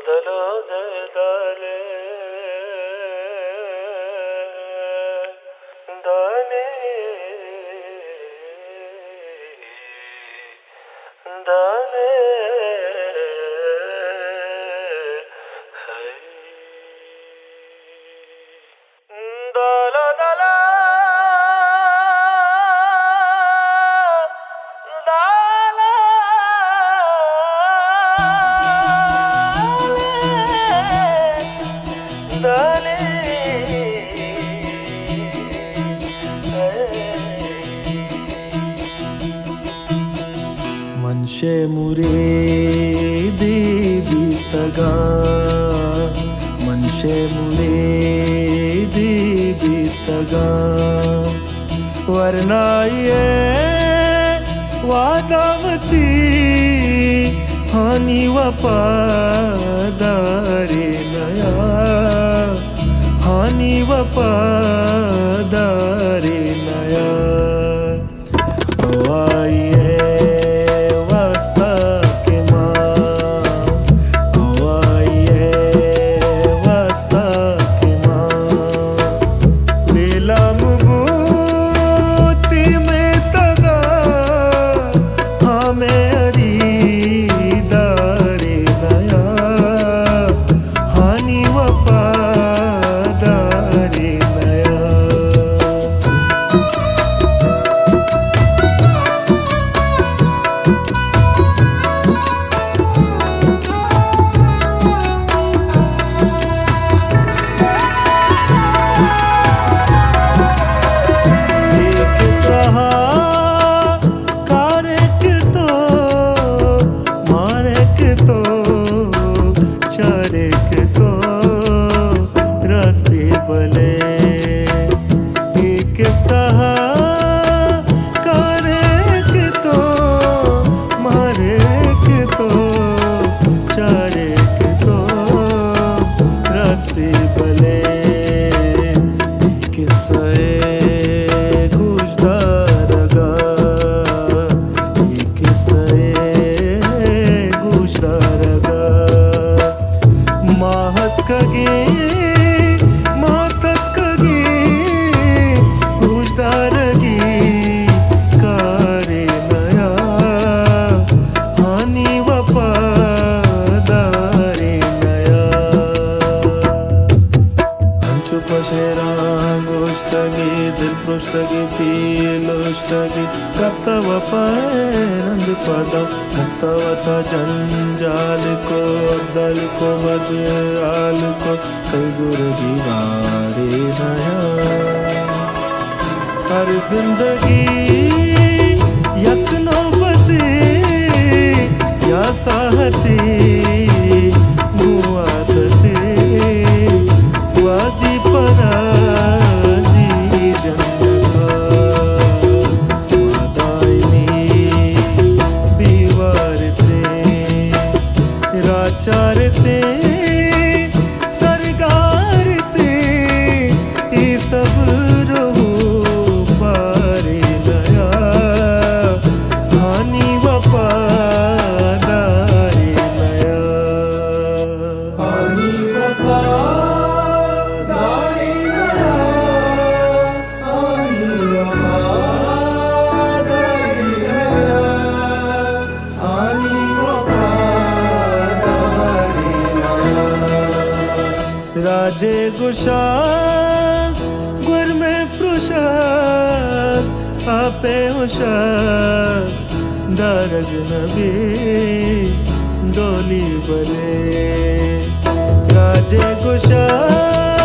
दलो दे दले दले दले दलो दलो ಮನುಷ್ಯ ಮುರೇ ದೇವಿ ತಗಾ ಮನುಷ್ಯ ಮುರೇ ದೇವಿ ತಗಾ ವರ್ಣಾಯೇ ವಾದಾವತಿ ಹಾನಿ ವಪಾದಾರೆ ನಯಾ ಹಾನಿ ವಪಾದಾರೆ ನಯಾ ಆಯಿಯೇ Pruštagi piluštagi kaptava paenand padam kaptavata janjal ko abdal ko badal ko tazur diware naya har zindagi yak nobate ya sahate muadate wazi para चारते सरगारते ये सब रहो पारे नया हानि वफादारे नया हानि वफादारे नया हानि वफादारे नया हानि राजे गुशाक गुर में पृषक आपे होशाक दारग नबी डोली बले राजे गुशाक